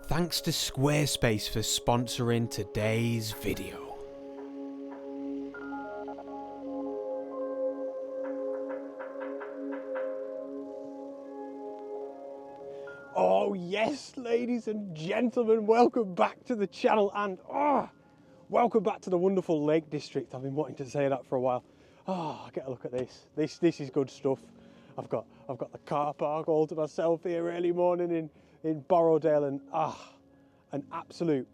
Thanks to Squarespace for sponsoring today's video. Oh yes, ladies and gentlemen, welcome back to the channel and welcome back to the wonderful Lake District. I've been wanting to say that for a while. Get a look at this. This is good stuff. I've got the car park all to myself here early morning in Borrowdale, and an absolute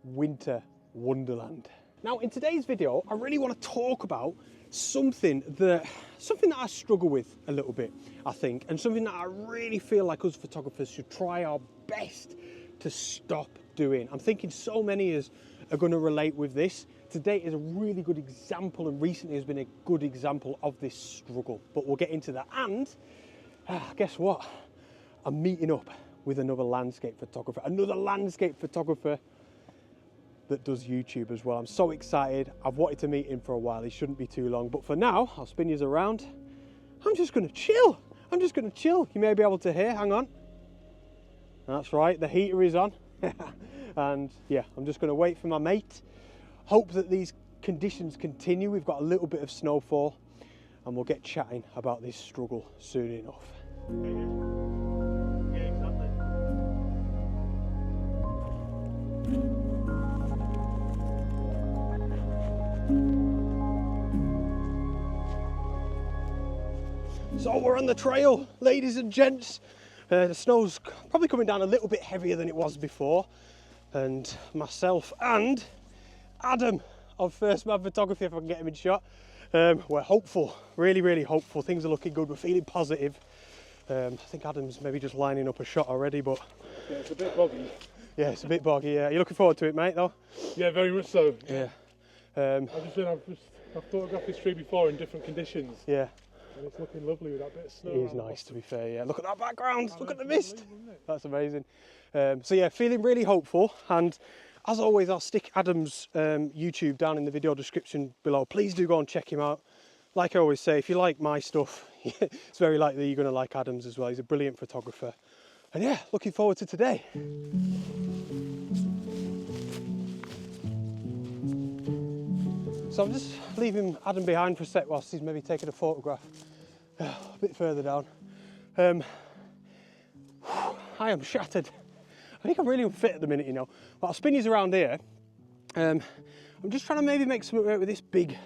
winter wonderland. Now in today's video, I really want to talk about something that I struggle with a little bit, I think, and something that I really feel like us photographers should try our best to stop doing. I'm thinking so many are going to relate with this. Today is a really good example, and recently has been a good example of this struggle, but we'll get into that. And guess what? I'm meeting up with another landscape photographer that does YouTube as well. I'm so excited. I've wanted to meet him for a while. He shouldn't be too long, but for now, I'll spin you around. I'm just gonna chill. You may be able to hear, hang on. That's right, the heater is on. And yeah, I'm just gonna wait for my mate. Hope that these conditions continue. We've got a little bit of snowfall, and we'll get chatting about this struggle soon enough. Yeah, exactly. So we're on the trail, ladies and gents. The snow's probably coming down a little bit heavier than it was before, and myself and Adam of First Man Photography, if I can get him in shot, we're hopeful, really hopeful. Things are looking good, we're feeling positive. I think Adam's maybe just lining up a shot already, but yeah, it's a bit boggy. Yeah, it's a bit boggy. Yeah, you're looking forward to it, mate, though? Yeah, very much so. Yeah. I've photographed this tree before in different conditions. Yeah. And it's looking lovely with that bit of snow. It is nice, to be fair. Yeah. Look at that background. Look at the mist. That's amazing. So yeah, feeling really hopeful. And as always, I'll stick Adam's YouTube down in the video description below. Please do go and check him out. Like I always say, if you like my stuff, it's very likely you're going to like Adam's as well. He's a brilliant photographer. And yeah, looking forward to today. So I'm just leaving Adam behind for a sec whilst he's maybe taking a photograph a bit further down. I am shattered. I think I'm really unfit at the minute, you know. But I'll spin you around here. I'm just trying to maybe make something work with this big,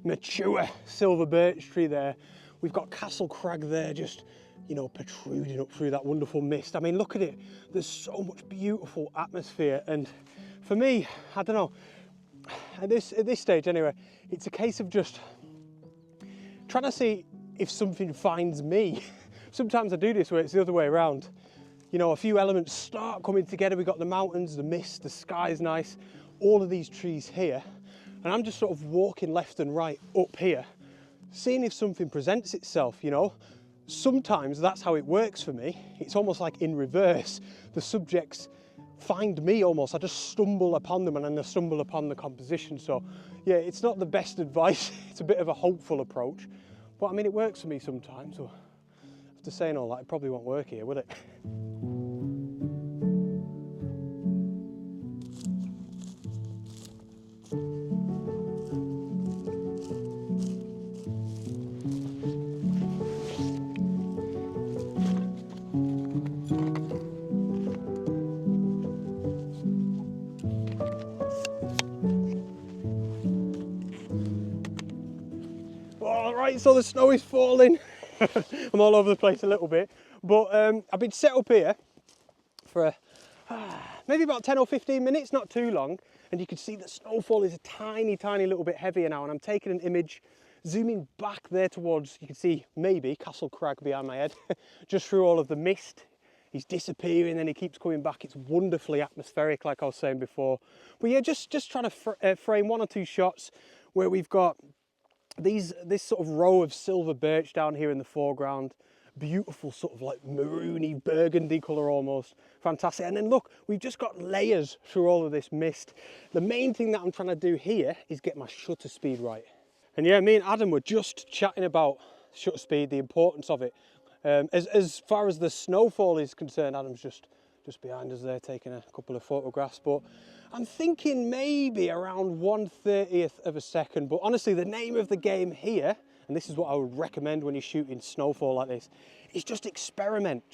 mature silver birch tree there. We've got Castle Crag there, just, you know, protruding up through that wonderful mist. I mean, look at it. There's so much beautiful atmosphere. And for me, I don't know, at this stage anyway, it's a case of just trying to see if something finds me. Sometimes I do this where it's the other way around. You know, a few elements start coming together. We've got the mountains, the mist, the sky's nice, all of these trees here. And I'm just sort of walking left and right up here, seeing if something presents itself, you know. Sometimes that's how it works for me. It's almost like in reverse. The subjects find me almost. I just stumble upon them, and then I stumble upon the composition. So yeah, it's not the best advice. It's a bit of a hopeful approach, but I mean, it works for me sometimes. So after saying all that, it probably won't work here, will it? Right, so the snow is falling. I'm all over the place a little bit, but I've been set up here for maybe about 10 or 15 minutes, not too long, and you can see the snowfall is a tiny little bit heavier now, and I'm taking an image, zooming back there towards, you can see maybe Castle Crag behind my head, just through all of the mist. He's disappearing, then he keeps coming back. It's wonderfully atmospheric, like I was saying before. But yeah, just trying to frame one or two shots where we've got this sort of row of silver birch down here in the foreground, beautiful sort of like maroony burgundy colour almost, fantastic. And then look, we've just got layers through all of this mist. The main thing that I'm trying to do here is get my shutter speed right. And yeah, me and Adam were just chatting about shutter speed, the importance of it. As far as the snowfall is concerned, Adam's just just behind us there, taking a couple of photographs. But I'm thinking maybe around 1/30th of a second. But honestly, the name of the game here, and this is what I would recommend when you're shooting snowfall like this, is just experiment,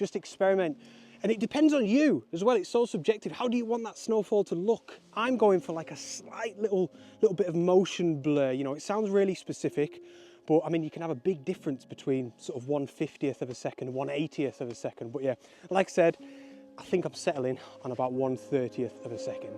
And it depends on you as well. It's so subjective. How do you want that snowfall to look? I'm going for like a slight little bit of motion blur. You know, it sounds really specific, but I mean, you can have a big difference between sort of 1/50th of a second, 1/80th of a second. But yeah, like I said, I think I'm settling on about 1/30th of a second.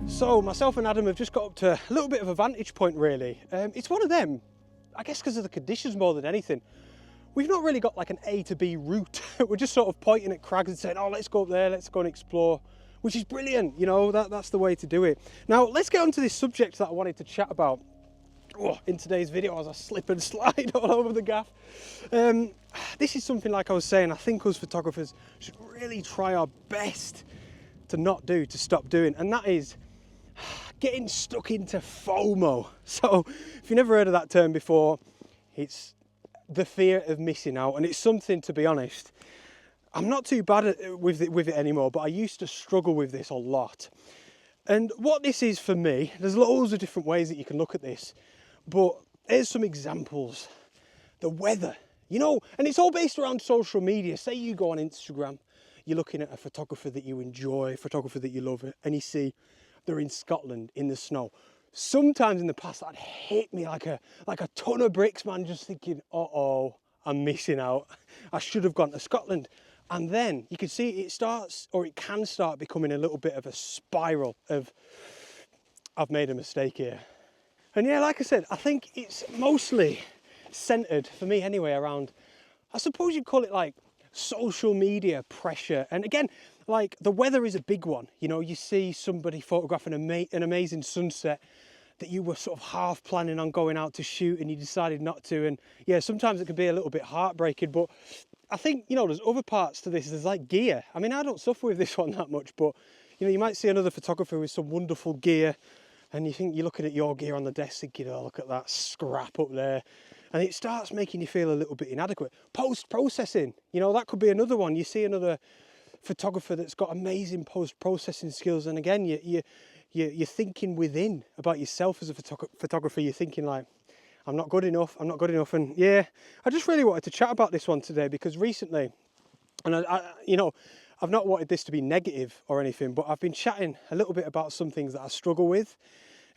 So myself and Adam have just got up to a little bit of a vantage point really. It's one of them, I guess because of the conditions more than anything. We've not really got like an A to B route. We're just sort of pointing at crags and saying, oh, let's go up there, let's go and explore, which is brilliant, you know, that's the way to do it. Now, let's get on to this subject that I wanted to chat about in today's video as I slip and slide all over the gaff. This is something, like I was saying, I think us photographers should really try our best to stop doing, and that is getting stuck into FOMO. So if you've never heard of that term before, it's the fear of missing out, and it's something, to be honest, I'm not too bad with it anymore, but I used to struggle with this a lot. And what this is for me, there's loads of different ways that you can look at this, but here's some examples. The weather, you know, and it's all based around social media. Say you go on Instagram, you're looking at a photographer that you enjoy, a photographer that you love, and you see they're in Scotland in the snow. Sometimes in the past that hit me like a ton of bricks, man, just thinking, uh-oh, I'm missing out. I should have gone to Scotland. And then you can see it can start becoming a little bit of a spiral of, I've made a mistake here. And yeah, like I said, I think it's mostly centered, for me anyway, around, I suppose you'd call it like social media pressure. And again, like the weather is a big one. You know, you see somebody photographing an amazing sunset that you were sort of half planning on going out to shoot and you decided not to. And yeah, sometimes it can be a little bit heartbreaking, but I think, you know, there's other parts to this. There's like gear. I mean, I don't suffer with this one that much, but you know, you might see another photographer with some wonderful gear and you think you're looking at your gear on the desk thinking, oh, look at that scrap up there. And it starts making you feel a little bit inadequate. Post-processing, you know, that could be another one. You see another photographer that's got amazing post-processing skills, and again, you're thinking within about yourself as a photographer. You're thinking like, I'm not good enough. And yeah, I just really wanted to chat about this one today because recently, and I you know, I've not wanted this to be negative or anything, but I've been chatting a little bit about some things that I struggle with,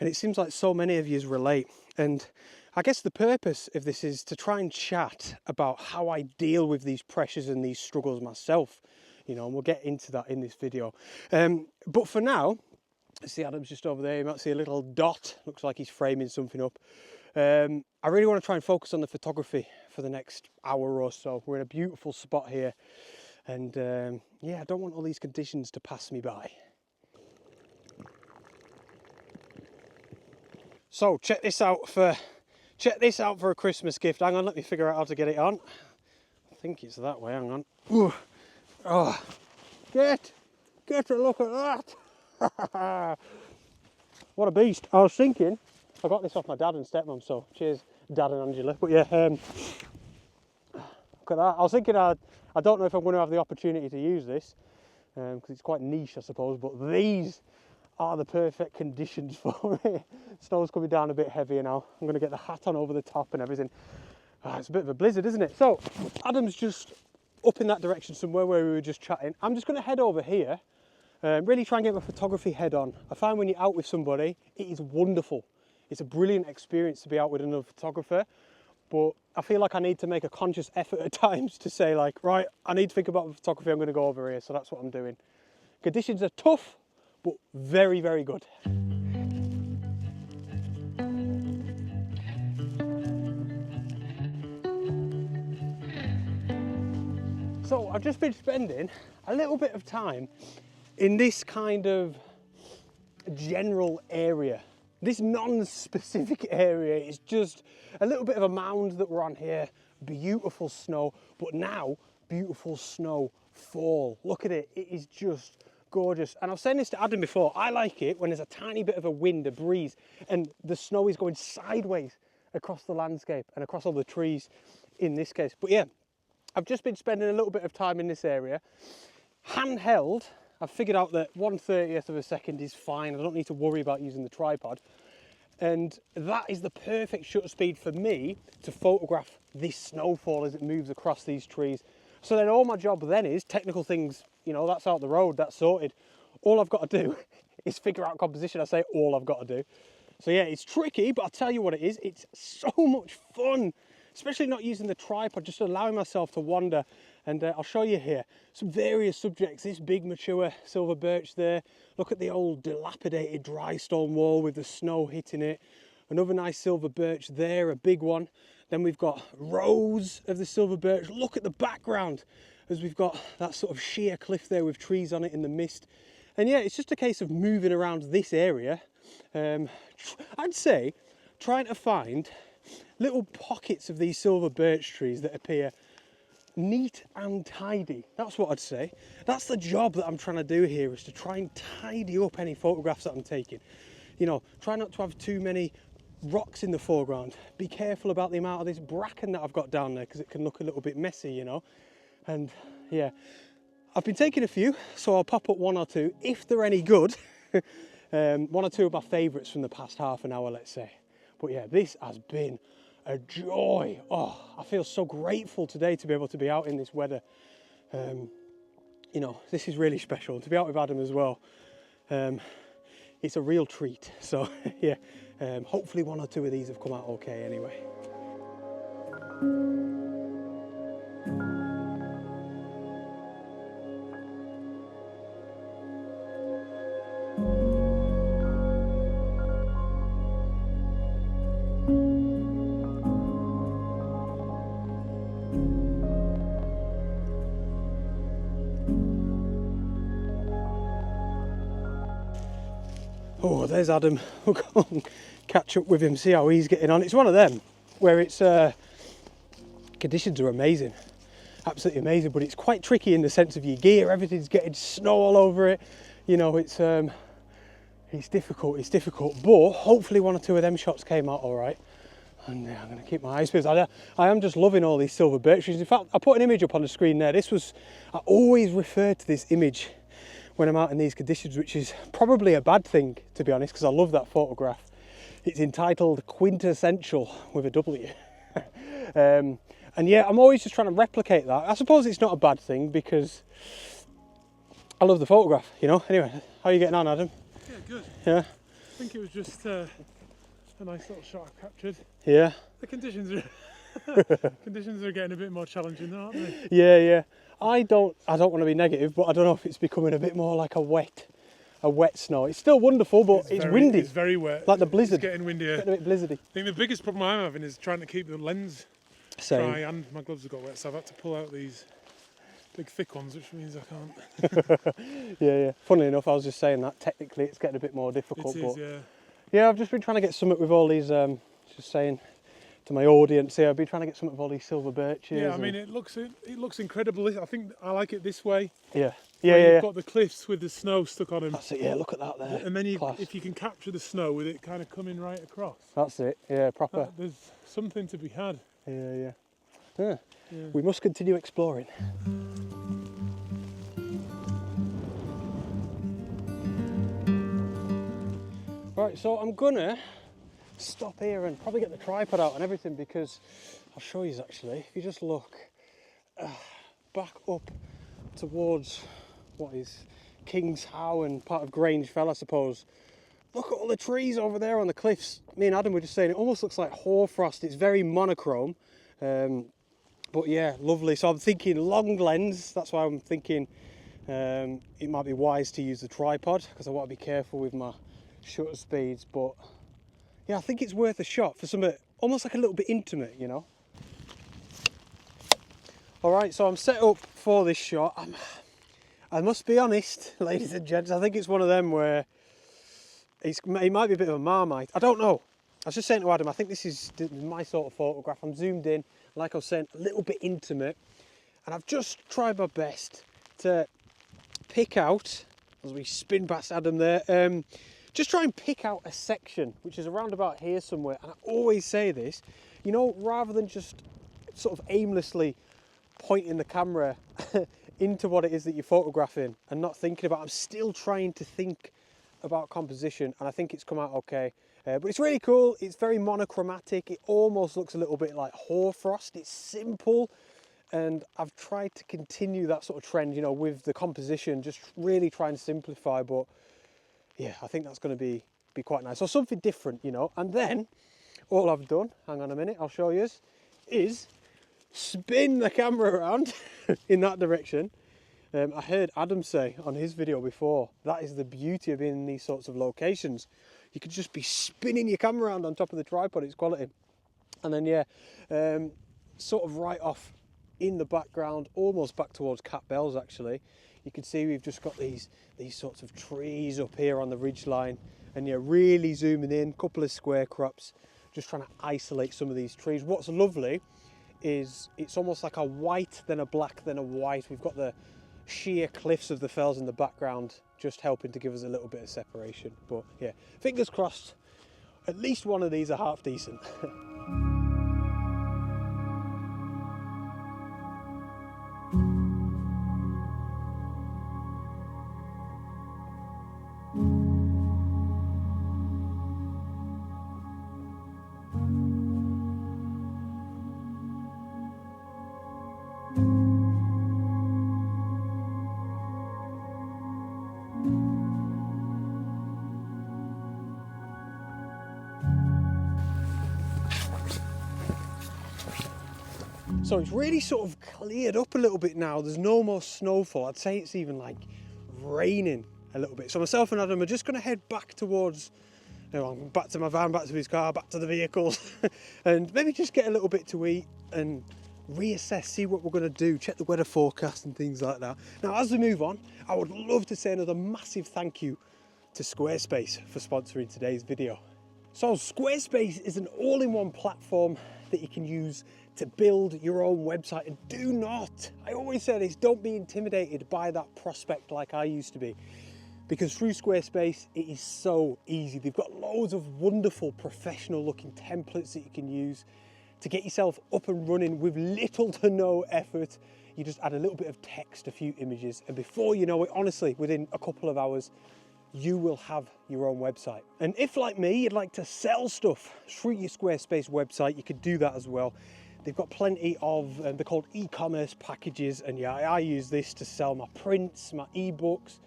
and it seems like so many of you relate. And I guess the purpose of this is to try and chat about how I deal with these pressures and these struggles myself, you know, and we'll get into that in this video. But for now, see Adam's just over there. You might see a little dot. Looks like he's framing something up. I really want to try and focus on the photography for the next hour or so. We're in a beautiful spot here. And yeah, I don't want all these conditions to pass me by. So check this out for a Christmas gift. Hang on, let me figure out how to get it on. I think it's that way, hang on. Ooh. Oh, get a look at that. What a beast. I was thinking, I got this off my dad and stepmom, so cheers Dad and Angela. But yeah, look at that. I was thinking I don't know if I'm going to have the opportunity to use this, because it's quite niche I suppose, but these are the perfect conditions for it. Snow's coming down a bit heavier now. I'm going to get the hat on over the top and everything. It's a bit of a blizzard, isn't it? So Adam's just up in that direction somewhere where we were just chatting. I'm just going to head over here, really try and get my photography head on. I find when you're out with somebody, it is wonderful. It's a brilliant experience to be out with another photographer, but I feel like I need to make a conscious effort at times to say like, right, I need to think about the photography, I'm going to go over here, so that's what I'm doing. Conditions are tough, but very, very good. So I've just been spending a little bit of time in this kind of general area. This non-specific area is just a little bit of a mound that we're on here. Beautiful snow, but now beautiful snow fall. Look at it, it is just gorgeous. And I was saying this to Adam before, I like it when there's a tiny bit of a wind, a breeze, and the snow is going sideways across the landscape and across all the trees in this case. But yeah, I've just been spending a little bit of time in this area. Handheld, I've figured out that 1/30th of a second is fine. I don't need to worry about using the tripod. And that is the perfect shutter speed for me to photograph this snowfall as it moves across these trees. So then all my job then is, technical things, you know, that's out the road, that's sorted. All I've got to do is figure out composition. I say all I've got to do. So yeah, it's tricky, but I'll tell you what it is. It's so much fun, especially not using the tripod, just allowing myself to wander. And I'll show you here some various subjects. This big mature silver birch there. Look at the old dilapidated dry stone wall with the snow hitting it. Another nice silver birch there, a big one. Then we've got rows of the silver birch. Look at the background as we've got that sort of sheer cliff there with trees on it in the mist. And yeah, it's just a case of moving around this area. I'd say trying to find little pockets of these silver birch trees that appear neat and tidy. That's what I'd say. That's the job that I'm trying to do here, is to try and tidy up any photographs that I'm taking. You know, try not to have too many rocks in the foreground. Be careful about the amount of this bracken that I've got down there, because it can look a little bit messy, you know. And yeah, I've been taking a few, so I'll pop up one or two if they're any good. One or two of my favourites from the past half an hour, let's say. But yeah, this has been a joy. Oh, I feel so grateful today to be able to be out in this weather. You know, this is really special. To be out with Adam as well, it's a real treat. So yeah, hopefully one or two of these have come out okay anyway. Oh, there's Adam. We'll go and catch up with him, see how he's getting on. It's one of them where it's conditions are amazing, absolutely amazing, but it's quite tricky in the sense of your gear. Everything's getting snow all over it. You know, it's difficult. It's difficult, but hopefully one or two of them shots came out all right. And I'm going to keep my eyes peeled. I am just loving all these silver birch trees. In fact, I put an image up on the screen there. I always refer to this image when I'm out in these conditions, which is probably a bad thing, to be honest, because I love that photograph. It's entitled Quintessential with a W. And yeah, I'm always just trying to replicate that. I suppose it's not a bad thing because I love the photograph, you know. Anyway, how are you getting on, Adam? Yeah, good. Yeah? I think it was just a nice little shot I captured. Yeah? The conditions are getting a bit more challenging though, aren't they? Yeah, yeah. I don't want to be negative, but I don't know if it's becoming a bit more like a wet snow. It's still wonderful, but it's windy. It's very wet. Like the blizzard. It's getting windier. Getting a bit blizzardy. I think the biggest problem I'm having is trying to keep the lens dry, and my gloves have got wet, so I've had to pull out these big thick ones, which means I can't. Yeah. Funnily enough, I was just saying that technically it's getting a bit more difficult. It is, yeah. Yeah, I've just been trying to get something with all these, just saying to my audience here, I've been trying to get something with all these silver birches. Yeah, I mean, it looks incredible. I think I like it this way. Yeah. You've got the cliffs with the snow stuck on them. That's it, yeah, look at that there. And then if you can capture the snow with it kind of coming right across. That's it, yeah, proper. There's something to be had. Yeah. We must continue exploring. Right, so I'm gonna stop here and probably get the tripod out and everything, because I'll show you actually. If you just look back up towards what is King's How and part of Grange Fell, I suppose. Look at all the trees over there on the cliffs. Me and Adam were just saying it almost looks like hoarfrost. It's very monochrome, but yeah, lovely. So I'm thinking long lens. That's why I'm thinking it might be wise to use the tripod, because I want to be careful with my shutter speeds. But yeah, I think it's worth a shot for something almost like a little bit intimate, you know. All right, so I'm set up for this shot. I must be honest, ladies and gents, I think it's one of them where it might be a bit of a Marmite. I don't know. I was just saying to Adam, I think this is my sort of photograph. I'm zoomed in, like I was saying, a little bit intimate. And I've just tried my best to pick out, as we spin past Adam there, just try and pick out a section, which is around about here somewhere. And I always say this, you know, rather than just sort of aimlessly pointing the camera into what it is that you're photographing and not thinking about, I'm still trying to think about composition, and I think it's come out okay. But it's really cool. It's very monochromatic. It almost looks a little bit like hoarfrost. It's simple, and I've tried to continue that sort of trend, you know, with the composition, just really try and simplify. But yeah, I think that's going to be quite nice. So something different, you know. And then all I've done, hang on a minute, I'll show you, is spin the camera around in that direction. I heard Adam say on his video before, that is the beauty of being in these sorts of locations. You could just be spinning your camera around on top of the tripod, it's quality. And then yeah, sort of right off in the background, almost back towards Cat Bells actually, you can see we've just got these sorts of trees up here on the ridge line, and yeah, really zooming in, couple of square crops, just trying to isolate some of these trees. What's lovely is it's almost like a white, then a black, then a white. We've got the sheer cliffs of the fells in the background just helping to give us a little bit of separation. But yeah, fingers crossed, at least one of these are half decent. So it's really sort of cleared up a little bit now. There's no more snowfall. I'd say it's even like raining a little bit. So myself and Adam are just going to head back towards, you know, back to my van, back to his car, back to the vehicles, and maybe just get a little bit to eat and reassess, see what we're going to do, check the weather forecast and things like that. Now, as we move on, I would love to say another massive thank you to Squarespace for sponsoring today's video. So Squarespace is an all-in-one platform that you can use to build your own website. And do not, I always say this, don't be intimidated by that prospect like I used to be, because through Squarespace it is so easy. They've got loads of wonderful professional looking templates that you can use to get yourself up and running with little to no effort. You just add a little bit of text, a few images, and before you know it, honestly, within a couple of hours, you will have your own website. And if, like me, you'd like to sell stuff through your Squarespace website, you could do that as well. They've got plenty of, they're called e-commerce packages, and yeah, I use this to sell my prints, my ebooks.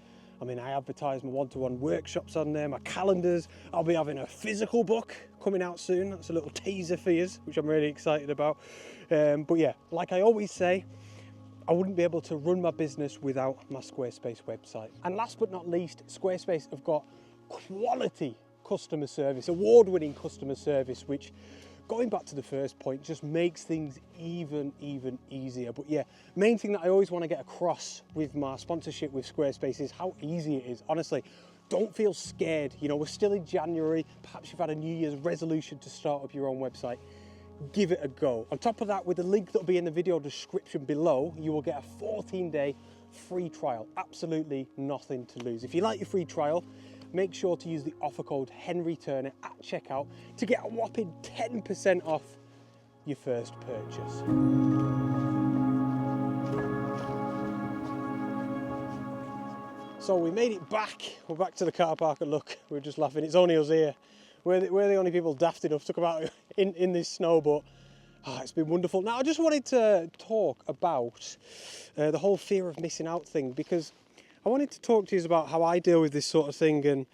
I mean, I advertise my one-to-one workshops on there, my calendars. I'll be having a physical book coming out soon. That's a little teaser for you, which I'm really excited about. But yeah, like I always say, I wouldn't be able to run my business without my Squarespace website. And last but not least, Squarespace have got quality customer service, award-winning customer service, which, going back to the first point, just makes things even easier. But yeah, main thing that I always want to get across with my sponsorship with Squarespace is how easy it is. Honestly, don't feel scared. You know, we're still in January. Perhaps you've had a New Year's resolution to start up your own website. Give it a go. On top of that, with the link that'll be in the video description below, you will get a 14-day free trial. Absolutely nothing to lose. If you like your free trial, make sure to use the offer code HenryTurner at checkout to get a whopping 10% off your first purchase. So we made it back. We're back to the car park, and look, we're just laughing. It's only us here. We're the only people daft enough to come out in this snow, but it's been wonderful. Now, I just wanted to talk about the whole fear of missing out thing, because I wanted to talk to you about how I deal with this sort of thing. And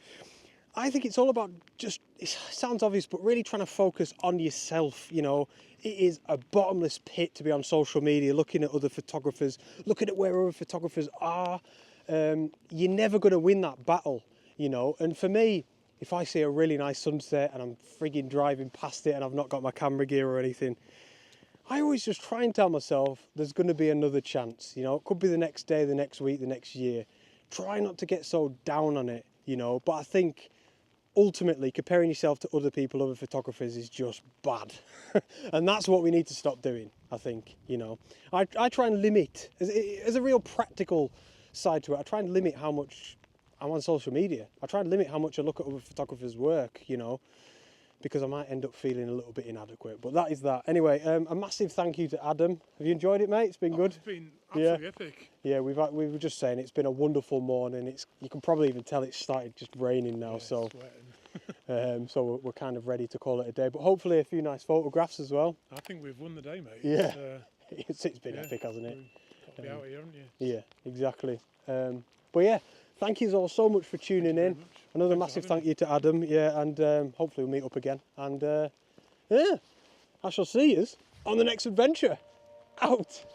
I think it's all about just, it sounds obvious, but really trying to focus on yourself. You know, it is a bottomless pit to be on social media, looking at other photographers, looking at where other photographers are. You're never going to win that battle, you know. And for me, if I see a really nice sunset and I'm frigging driving past it and I've not got my camera gear or anything, I always just try and tell myself there's going to be another chance. You know, it could be the next day, the next week, the next year. Try not to get so down on it, you know. But I think ultimately comparing yourself to other people, other photographers, is just bad. And that's what we need to stop doing, I think, you know. I try and limit, as a real practical side to it, I try and limit how much I'm on social media. I try and limit how much I look at other photographers' work, you know, because I might end up feeling a little bit inadequate. But that is that. Anyway, a massive thank you to Adam. Have you enjoyed it, mate? It's been good. It's been absolutely epic. Yeah, we were just saying it's been a wonderful morning. You can probably even tell it's started just raining now, so so we're kind of ready to call it a day. But hopefully a few nice photographs as well. I think we've won the day, mate. Yeah, it's been epic, hasn't it? Got to be out here, haven't you? Yeah, exactly. But yeah, thank you all so much for tuning in. Another massive thank you to Adam. Yeah, and hopefully we'll meet up again. And yeah, I shall see you on the next adventure. Out.